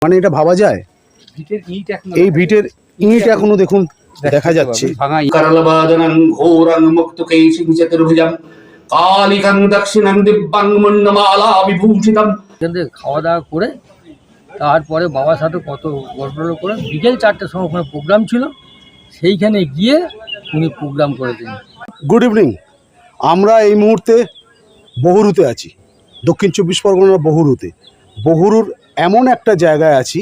মানে এটা ভাবা যায়। এই ভিটের ইট এখনো দেখুন দেখা যাচ্ছে। কারালবাদনং ঘোরং মুক্তকেশিং চতুর্ভুজং কালিকং দক্ষিণং দিব্যাং মুন্ডমালা বিভূষিতম। খাওয়া দাওয়া করে তারপরে বাবার সাথে কত গল্প করে বিকেল 4টের সময় ওখানে প্রোগ্রাম ছিল, সেইখানে গিয়ে উনি প্রোগ্রাম করেছেন। Good evening. আমরা এই মুহূর্তে বহুরুতে আছি, দক্ষিণ 24 পরগনার বহুরুতে। বহুরুর এমন একটা জায়গায় আছি,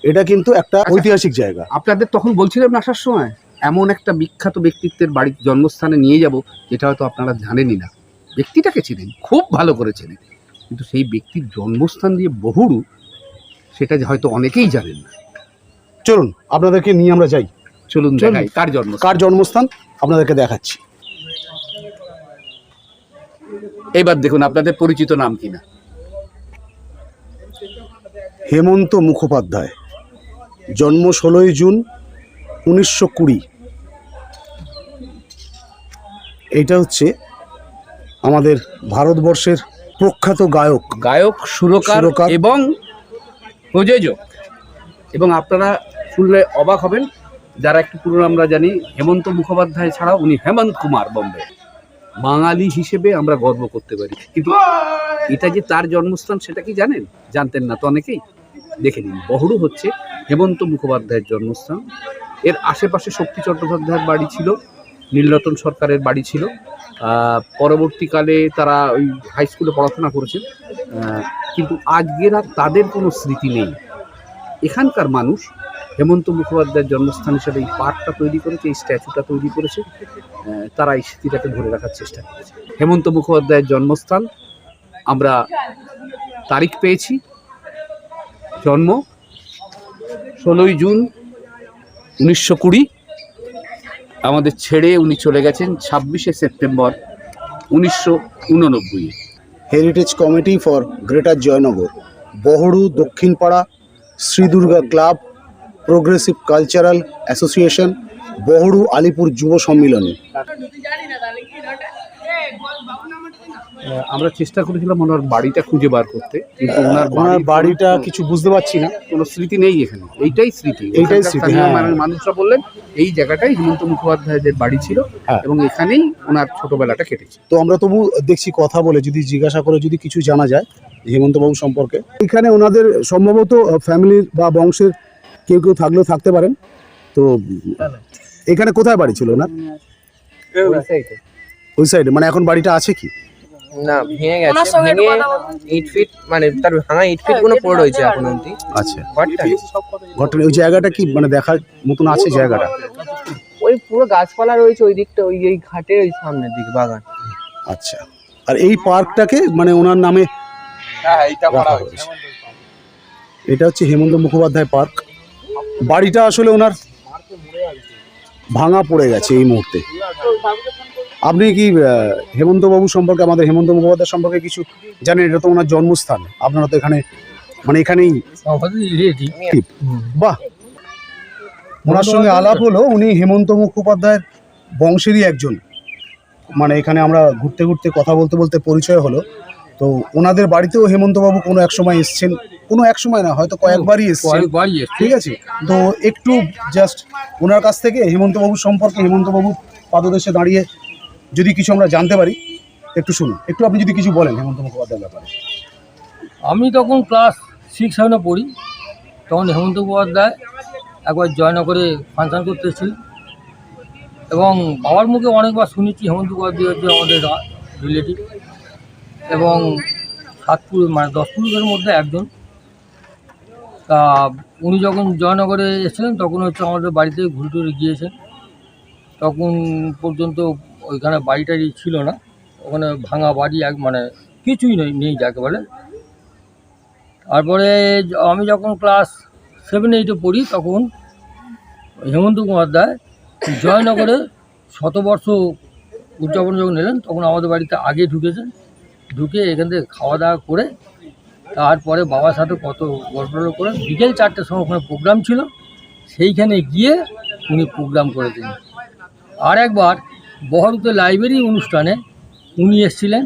এটা কিন্তু একটা ঐতিহাসিক জায়গা। আপনাদের তখন বলছিলাম আসার সময় এমন একটা বিখ্যাত ব্যক্তিত্বের বাড়ির জন্মস্থানে নিয়ে যাব, যেটা হয়তো আপনারা জানেনই না। ব্যক্তিটাকে চিনেন, খুব ভালো করে চেনেন, কিন্তু সেই ব্যক্তির জন্মস্থান দিয়ে বহুরু, সেটা হয়তো অনেকেই জানেন না। চলুন আপনাদেরকে নিয়ে আমরা যাই। চলুন দেখাই কার জন্মস্থান আপনাদেরকে দেখাচ্ছি। এবার দেখুন আপনাদের পরিচিত নাম কিনা। হেমন্ত মুখোপাধ্যায়, জন্ম 16 জুন 1920। এইটা হচ্ছে আমাদের ভারতবর্ষের প্রখ্যাত গায়ক, সুরকার এবং প্রযোজক। এবং আপনারা শুনলে অবাক হবেন, যারা একটু পুরনো আমরা জানি, হেমন্ত মুখোপাধ্যায় ছাড়াও উনি হেমন্ত কুমার বম্বে। বাঙালি হিসেবে আমরা গর্ব করতে পারি, কিন্তু এটা যে তার জন্মস্থান সেটা কি জানেন? জানতেন না তো অনেকেই। দেখে নিন, বহুরু হচ্ছে হেমন্ত মুখোপাধ্যায়ের জন্মস্থান। এর আশেপাশে শক্তি চট্টোপাধ্যায়ের বাড়ি ছিল, নীলরতন সরকারের বাড়ি ছিল। পরবর্তীকালে তারা ওই হাই স্কুলে পড়াশোনা করেছেন, কিন্তু আজকের আর তাদের কোনো স্মৃতি নেই। এখানকার মানুষ হেমন্ত মুখোপাধ্যায়ের জন্মস্থান হিসেবে এই পার্কটা তৈরি করেছে, এই স্ট্যাচুটা তৈরি করেছে। তারা এই স্মৃতিটাকে ধরে রাখার চেষ্টা করেছে। হেমন্ত মুখোপাধ্যায়ের জন্মস্থান, আমরা তারিখ পেয়েছি, জন্ম 16 জুন 1920। আমাদের ছেড়ে উনি চলে গেছেন 26শে September 1989। Heritage committee for greater Joynagar, Bahuru Dakshinpara, Shri Durga club, progressive cultural association, Bahuru Alipur যুব সম্মিলনী। আমরা চেষ্টা করেছিলাম ওনার বাড়িটা খুঁজে বার করতে, কিন্তু ওনার বাড়িটা কিছু বুঝতে পারছি না, কোনো স্মৃতি নেই এখানে। এইটাই স্মৃতি। মানুষরা বললেন এই জায়গাটাই হেমন্ত মুখোপাধ্যায়দের বাড়ি ছিল, এবং এখানেই ওনার ছোটবেলাটা কেটেছে। তো আমরা তবু দেখছি কথা বলে, যদি জিজ্ঞাসা করে যদি কিছু জানা যায় হেমন্তবাবু সম্পর্কে। এখানে ওনাদের সম্ভবত ফ্যামিলির বা বংশের কেউ থাকলেও থাকতে পারেন। তো এখানে কোথায় বাড়ি ছিল ওনার? ওই সাইডে। মানে এখন বাড়িটা আছে কি? না, ভেঙে গেছে। ভেঙে 8 ফিট, মানে তার ভাঙা 8 ফিট গুলো পড়ে রয়েছে এখন অবধি। আচ্ছা, ঘটনা ওই জায়গাটা কি মানে দেখার মতন আছে জায়গাটা? ওই পুরো গাছপালা রয়েছে ওই দিকটা, ওই ঘাটের ওই সামনের দিকে বাগান। আচ্ছা, আর এই পার্কটাকে মানে ওনার নামে রাখা হয়েছে। এটা হচ্ছে হেমন্ত মুখোপাধ্যায় পার্ক। বাড়িটা আসলে ওনার ভাঙা পড়ে গেছে এই মুহূর্তে। আপনি কি হেমন্তবাবু সম্পর্কে, আমাদের হেমন্ত মুখোপাধ্যায় সম্পর্কে কিছু জানেন? এটা তো ওনার জন্মস্থান, আপনারা তো এখানে মানে এখানেই। বাহ, ওনার সঙ্গে আলাপ হলো। উনি হেমন্ত মুখোপাধ্যায়ের বংশেরই একজন। মানে এখানে আমরা ঘুরতে ঘুরতে কথা বলতে বলতে পরিচয় হলো। তো ওনাদের বাড়িতেও হেমন্তবাবু কোনো এক সময় এসছেন, কোনো এক সময় না, হয়তো কয়েকবারই এসছেন। ঠিক আছে, তো একটু জাস্ট ওনার কাছ থেকে হেমন্তবাবু সম্পর্কে, হেমন্তবাবুর পাদদেশে দাঁড়িয়ে যদি কিছু আমরা জানতে পারি, একটু শুনুন। একটু আপনি যদি কিছু বলেন হেমন্ত মুখোপাধ্যায়ের ব্যাপারে। আমি তখন ক্লাস 6-7 পড়ি, তখন হেমন্ত মুখোপাধ্যায় একবার জয়নগরে ফাংশন করতে এসেছিলেন, এবং বাবার মুখে অনেকবার শুনেছি হেমন্ত মুখোপাধ্যায় হচ্ছে আমাদের রিলেটিভ, এবং 7 পুরুষ মানে 10 পুরুষের মধ্যে একজন। তা উনি যখন জয়নগরে এসেছিলেন তখন হচ্ছে আমাদের বাড়িতে ঘুরে টুরে গিয়েছেন। তখন পর্যন্ত ওইখানে বাড়িটারি ছিল না, ওখানে ভাঙা বাড়ি, মানে কিছুই নেই যাকে বলে। তারপরে আমি যখন ক্লাস 7-8 পড়ি, তখন হেমন্ত মুখোপাধ্যায় জয়নগরে 100 বর্ষ উদযাপন যখন এলেন, তখন আমাদের বাড়িতে আগে ঢুকেছেন। ঢুকে এখান থেকে খাওয়া দাওয়া করে তারপরে বাবার সাথে কত গল্প করে বিকেল 4টের সময় ওখানে প্রোগ্রাম ছিল, সেইখানে গিয়ে উনি প্রোগ্রাম করেছেন। আর একবার বহুরুতে লাইব্রেরি অনুষ্ঠানে উনি এসেছিলেন।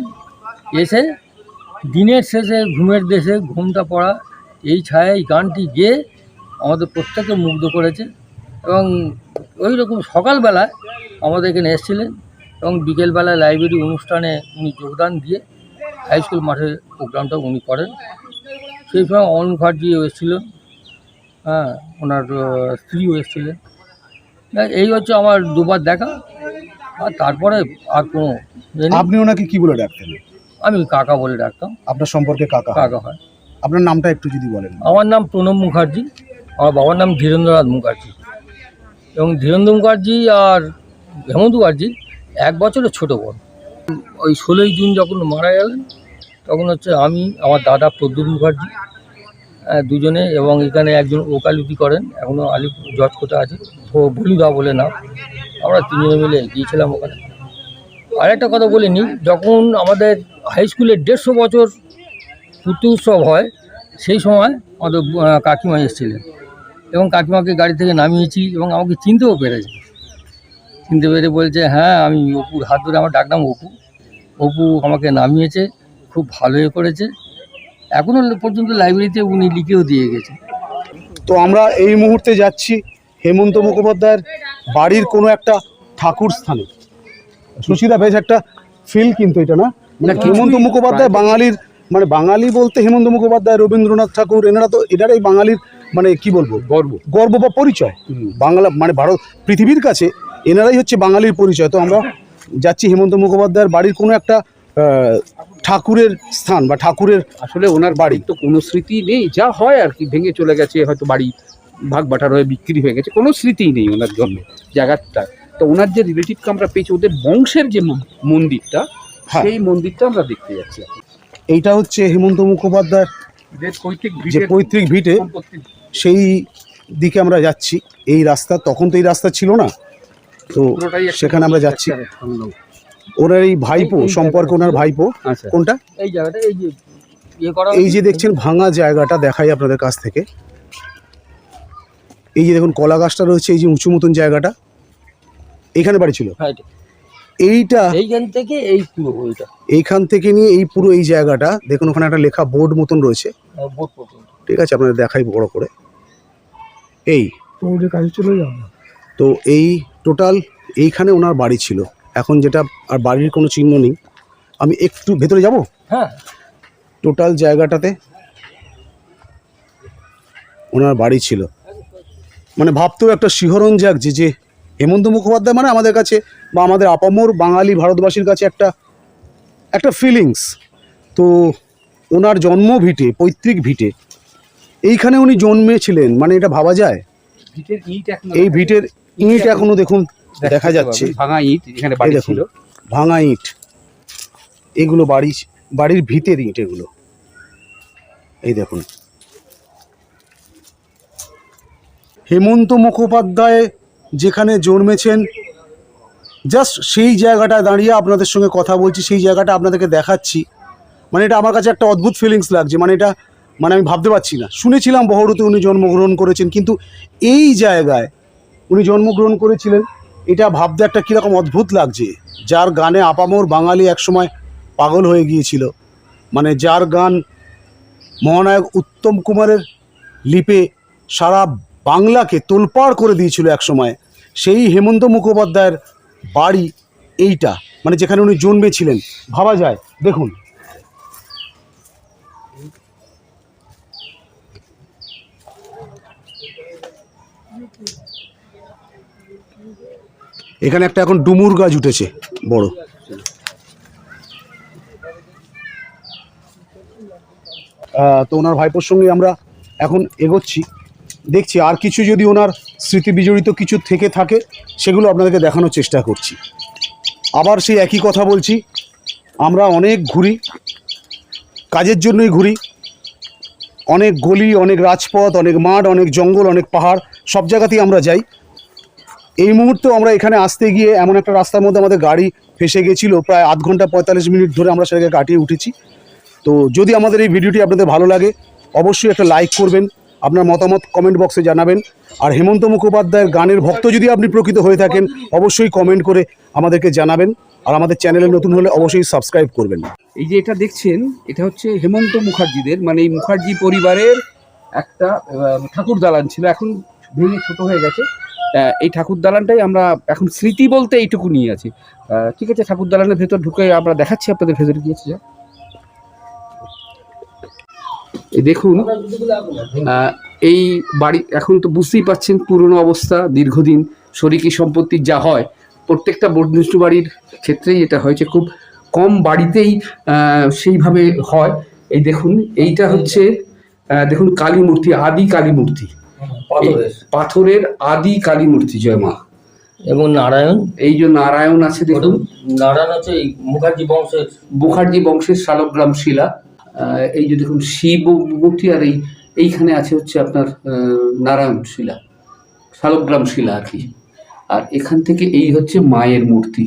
এসে দিনের শেষে ঘুমের দেশে ঘুমটা পড়া এই ছায়া এই গানটি গেয়ে আমাদের প্রত্যেককে মুগ্ধ করেছে। এবং ওই রকম সকালবেলায় আমাদের এখানে এসেছিলেন এবং বিকেলবেলায় লাইব্রেরি অনুষ্ঠানে উনি যোগদান দিয়ে হাই স্কুল মাঠে প্রোগ্রামটা উনি করেন। সেই সময় অমল মুখার্জিও এসেছিলেন, হ্যাঁ, ওনার স্ত্রীও এসেছিলেন। এই হচ্ছে আমার দুবার দেখা। আর তারপরে আর কোনো ইয়ে নেই। আপনি ওনাকে কি বলে ডাকতেন? আমি কাকা বলে ডাকতাম। আপনার সম্পর্কে কাকা? কাকা হয়। আপনার নামটা একটু যদি বলেন। আমার নাম প্রণব মুখার্জি, আমার বাবার নাম ধীরেন্দ্রনাথ মুখার্জি। এবং ধীরেন্দ্র মুখার্জি আর হেমন্ত মুখার্জি 1 বছরের ছোটো বোন। ওই 16ই জুন যখন মারা গেলেন তখন হচ্ছে আমি, আমার দাদা প্রদ্যুৎ মুখার্জি, দুজনে, এবং এখানে একজন ওকালতি করেন, এখনও আলিপুর জজ কোর্টে আছে, ভলুদা বলে নাম। আমরা 3 জনে মিলে গিয়েছিলাম ওখানে। আরেকটা কথা বলে নিই, যখন আমাদের হাই স্কুলের 150 বছর পূর্তি উৎসব হয় সেই সময় আমাদের কাকিমা এসেছিলেন এবং কাকিমাকে গাড়ি থেকে নামিয়েছি এবং আমাকে চিনতেও পেরেছে। চিনতে পেরে বলছে, হ্যাঁ আমি অপুর হাত ধরে, আমার ডাকনাম অপু, অপু আমাকে নামিয়েছে, খুব ভালোই করেছে। এখনও পর্যন্ত লাইব্রেরিতে উনি লিখেও দিয়ে গেছে। তো আমরা এই মুহূর্তে যাচ্ছি হেমন্ত মুখোপাধ্যায়ের বাড়ির কোনো একটা ঠাকুর স্থানে। সুচিদা, বেশ একটা ফিল কিন্তু এটা, না? মানে হেমন্ত মুখোপাধ্যায় বাঙালির, মানে বাঙালি বলতে হেমন্ত মুখোপাধ্যায়, রবীন্দ্রনাথ ঠাকুর, এনারাই বাঙালির মানে কি বলবো, গর্ব বা পরিচয়। বাংলা মানে ভারত, পৃথিবীর কাছে এনারাই হচ্ছে বাঙালির পরিচয়। তো আমরা যাচ্ছি হেমন্ত মুখোপাধ্যায়ের বাড়ির কোনো একটা ঠাকুরের স্থান বা ঠাকুরের, আসলে ওনার বাড়ির তো কোনো স্মৃতি নেই, যা হয় আর কি, ভেঙে চলে গেছে, হয়তো বাড়ি ভাগ বাটার হয়ে বিক্রি হয়ে গেছে, কোনো স্মৃতিই নেই ওনার জন্য জায়গাটা। তো ওনার যে রিলেটিভকে আমরা পেয়েছি, ওদের বংশের যে মন্দিরটা, সেই মন্দিরটা আমরা দেখতে যাচ্ছি। এইটা হচ্ছে হেমন্ত মুখোপাধ্যায়ের যে পৈতৃক ভিটে, সেই দিকে আমরা যাচ্ছি। এই রাস্তা, তখন তো এই রাস্তা ছিল না, তো সেখানে আমরা যাচ্ছি। ওনার এই ভাইপো সম্পর্কে, ওনার ভাইপো। কোনটা? এই জায়গাটা, এই যে ইয়ে করা, এই যে দেখছেন ভাঙা জায়গাটা, দেখাই আপনাদের কাছ থেকে। এই যে দেখুন কলা গাছটা রয়েছে, এই যে উঁচু মতন জায়গাটা, এখানে বাড়ি ছিল। এইটা এইখান থেকে এই পুরো ওইটা, এইখান থেকে নিয়ে এই পুরো এই জায়গাটা দেখুন, ওখানে একটা লেখা বোর্ড মতন রয়েছে, ঠিক আছে, আপনাদের দেখাই বড় করে। এই কাছে চলে যাবো। তো এই টোটাল এইখানে ওনার বাড়ি ছিল। এখন যেটা আর বাড়ির কোনো চিহ্ন নেই। আমি একটু ভেতরে যাব। হ্যাঁ, টোটাল জায়গাটাতে ওনার বাড়ি ছিল। মানে ভাবতেও একটা শিহরণ জাগছে যে হেমন্ত মুখোপাধ্যায় মানে আমাদের কাছে বা আমাদের আপামর বাঙালি ভারতবাসীর কাছে একটা ফিলিংস। তো ওনার জন্ম ভিটে, পৈতৃক ভিটে, এইখানে উনি জন্মেছিলেন, মানে এটা ভাবা যায়। এই ভিটের ইট এখনো দেখুন দেখা যাচ্ছে, ভাঙা ইট, এখানে বাড়ি ছিল, ভাঙা ইট, এগুলো বাড়ির ভিতের ইট এগুলো। এই দেখুন হেমন্ত মুখোপাধ্যায় যেখানে জন্মেছেন, জাস্ট সেই জায়গাটায় দাঁড়িয়ে আপনাদের সঙ্গে কথা বলছি, সেই জায়গাটা আপনাদেরকে দেখাচ্ছি। মানে এটা আমার কাছে একটা অদ্ভুত ফিলিংস লাগছে। মানে এটা, মানে আমি ভাবতে পারছি না। শুনেছিলাম বহরুতে উনি জন্মগ্রহণ করেছেন, কিন্তু এই জায়গায় উনি জন্মগ্রহণ করেছিলেন, এটা ভাবতে একটা কীরকম অদ্ভুত লাগছে। যার গানে আপামর বাঙালি একসময় পাগল হয়ে গিয়েছিল, মানে যার গান মহানায়ক উত্তম কুমারের লিপে সারা বাংলাকে তোলপাড় করে দিয়েছিল একসময়, সেই হেমন্ত মুখোপাধ্যায়ের বাড়ি এইটা, মানে যেখানে উনি জন্মেছিলেন। ভাবা যায়, দেখুন এখানে একটা এখন ডুমুর গাছ উঠেছে বড়। তো ওনার ভাইপোর সঙ্গে আমরা এখন এগোচ্ছি, দেখছি আর কিছু যদি ওনার স্মৃতি বিজড়িত কিছু থেকে থাকে সেগুলো আপনাদেরকে দেখানোর চেষ্টা করছি। আবার সেই একই কথা বলছি, আমরা অনেক ঘুরি, কাজের জন্যই ঘুরি, অনেক গলি, অনেক রাজপথ, অনেক মাঠ, অনেক জঙ্গল, অনেক পাহাড়, সব জায়গাতেই আমরা যাই। এই মুহূর্তেও আমরা এখানে আসতে গিয়ে এমন একটা রাস্তার মধ্যে আমাদের গাড়ি ফেসে গেছিলো, প্রায় আধ ঘন্টা 45 মিনিট ধরে আমরা সেটাকে কাটিয়ে উঠেছি। তো যদি আমাদের এই ভিডিওটি আপনাদের ভালো লাগে অবশ্যই একটা লাইক করবেন, আপনার মতামত কমেন্ট বক্সে জানাবেন। আর হেমন্ত মুখোপাধ্যায়ের গানের ভক্ত যদি আপনি প্রকৃত হয়ে থাকেন অবশ্যই কমেন্ট করে আমাদেরকে জানাবেন। আর আমাদের চ্যানেলে নতুন হলে অবশ্যই সাবস্ক্রাইব করবেন। এই যে এটা দেখছেন, এটা হচ্ছে হেমন্ত মুখার্জিদের, মানে এই মুখার্জি পরিবারের একটা ঠাকুর দালান ছিল, এখন ভেঙে ছোট হয়ে গেছে। এই ঠাকুর দালানটাই আমরা এখন স্মৃতি বলতে এইটুকু নিয়ে আছি। ঠিক আছে, ঠাকুর দালানের ভেতর ঢুকে আমরা দেখাচ্ছি আপনাদের ভেতরে গিয়েছি। এই দেখুন এই বাড়ি এখন তো বুঝতেই পারছেন পুরনো অবস্থা, দীর্ঘদিন শরিকি সম্পত্তির যা হয় প্রত্যেকটা বর্ধিষ্ণু বাড়ির ক্ষেত্রেই এটা হয়েছে, খুব কম বাড়িতেই সেইভাবে হয়। এই দেখুন এইটা হচ্ছে দেখুন কালী মূর্তি, আদি কালী মূর্তি, পাথরের আদি কালী মূর্তি, জয় মা। এবং নারায়ণ, এই যে নারায়ণ আছে দেখুন, নারায়ণ হচ্ছে এই মুখার্জি বংশের শালগ্রাম শিলা। এই যে দেখুন শিব মূর্তি, আর এইখানে আছে হচ্ছে আপনার নারায়ণ শিলা, শালগ্রাম শিলা আর কি। আর এখান থেকে এই হচ্ছে মায়ের মূর্তি,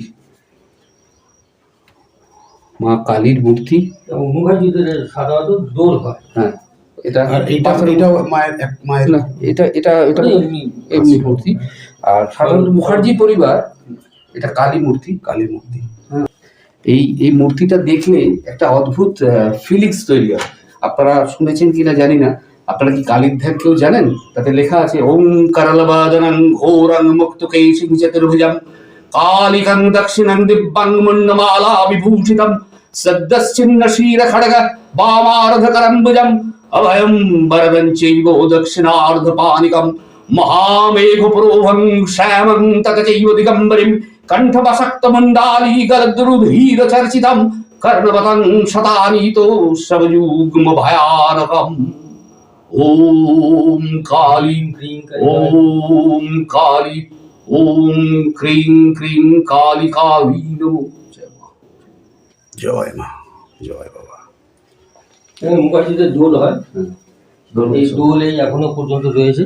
মা কালীর মূর্তি। এবং মুখার্জিদের সাধারণত দোল হয়। হ্যাঁ, এটা আর এটাও মায়ের না, এটা এমনি মূর্তি। আর সাধারণত মুখার্জি পরিবার এটা কালী মূর্তি। এই মূর্তিটা দেখলে একটা অদ্ভুত ফিলিংস তৈরি হয়। আপনারা শুনেছেন কিনা জানি না, আপনারা কি কালীর ধ্যান কেউ জানেন? তাতে লেখা আছে ওম কারালবাদনং ঘোরং মুক্তকেশিং চতুর্ভুজং কালিকং দক্ষিণং দিব্যং মুন্ডমালা বিভূষিতং সদ্দশ্চিন্ন শির খড়গ বামার্ধকরম্বুজং অভয়ং বরদং চৈব দক্ষিণার্ধপানিকং মহামেঘপ্রোভং শ্যামং ততচৈব দিগম্বরিং কণ্ঠবসক্তমণ্ডালী গলদ্রুধীর চর্চিতম কর্ণবতং শতানীতো সবযুগ্ম ভয়ানকম। ওম কালী ওম কালী ওম ক্রিং ক্রিং কালিকাই নমঃ। জয় মা, জয় বাবা। এবং মুখার্জিদের দোল হয়, এই দোল এই এখনো পর্যন্ত রয়েছে।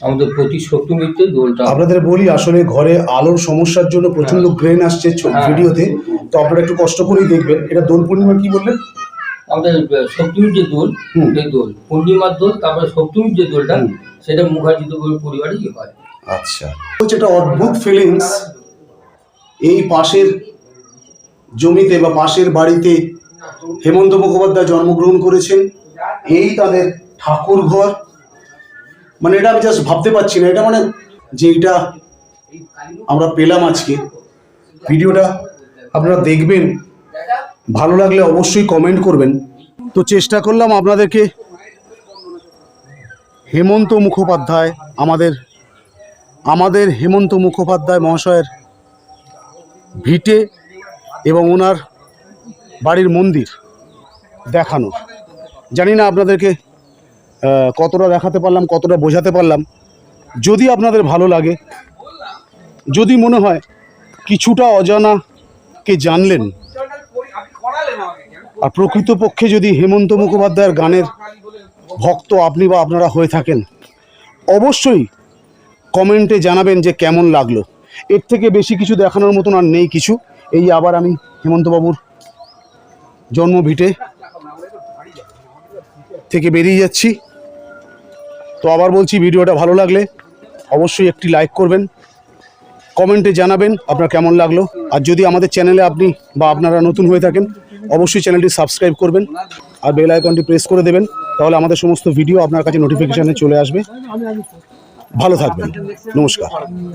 আমাদের প্রতি সপ্তমীতে দোলটা। আপনাদের বলি, আসলে ঘরে আলোর সমস্যার জন্য প্রচন্ড গ্রেন আসছে ভিডিওতে, তো আপনারা একটু কষ্ট করেই দেখবেন। এটা দোল পূর্ণিমা কি বললেন? আমাদের সপ্তমীর যে দোল, সেই দোল পূর্ণিমার দোল, তারপরে সপ্তমীর যে দোলটা সেটা মুখার্জিদের পরিবারেই হয়। আচ্ছা, হচ্ছে একটা অদ্ভুত ফিলিংস। এই পাশের জমিতে বা পাশের বাড়িতে হেমন্ত মুখোপাধ্যায় জন্মগ্রহণ করেছেন, এই তাদের ঠাকুর ঘর। মানে এটা আমি জাস্ট ভাবতে পারছি না, এটা মানে যে এটা আমরা পেলাম আজকে। ভিডিওটা আপনারা দেখবেন, ভালো লাগলে অবশ্যই কমেন্ট করবেন। তো চেষ্টা করলাম আপনাদেরকে হেমন্ত মুখোপাধ্যায়, আমাদের হেমন্ত মুখোপাধ্যায় মহাশয়ের ভিটে এবং ওনার বাড়ির মন্দির দেখানোর। জানি না আপনাদেরকে কতটা দেখাতে পারলাম, কতটা বোঝাতে পারলাম। যদি আপনাদের ভালো লাগে, যদি মনে হয় কিছুটা অজানাকে জানলেন, আর প্রকৃতপক্ষে যদি হেমন্ত মুখোপাধ্যায়ের গানের ভক্ত আপনি বা আপনারা হয়ে থাকেন, অবশ্যই কমেন্টে জানাবেন যে কেমন লাগলো। এর থেকে বেশি কিছু দেখানোর মতন আর নেই কিছু। এই আবার আমি হেমন্তবাবুর জন্মভিটে থেকে বেরিয়ে যাচ্ছি। তো আবার বলছি, ভিডিওটা ভালো লাগলে অবশ্যই একটি লাইক করবেন, কমেন্টে জানাবেন আপনার কেমন লাগলো। আর যদি আমাদের চ্যানেলে আপনি বা আপনারা নতুন হয়ে থাকেন, অবশ্যই চ্যানেলটি সাবস্ক্রাইব করবেন আর বেল আইকনটি প্রেস করে দেবেন, তাহলে আমাদের সমস্ত ভিডিও আপনার কাছে নোটিফিকেশানে চলে আসবে। ভালো থাকবেন, নমস্কার।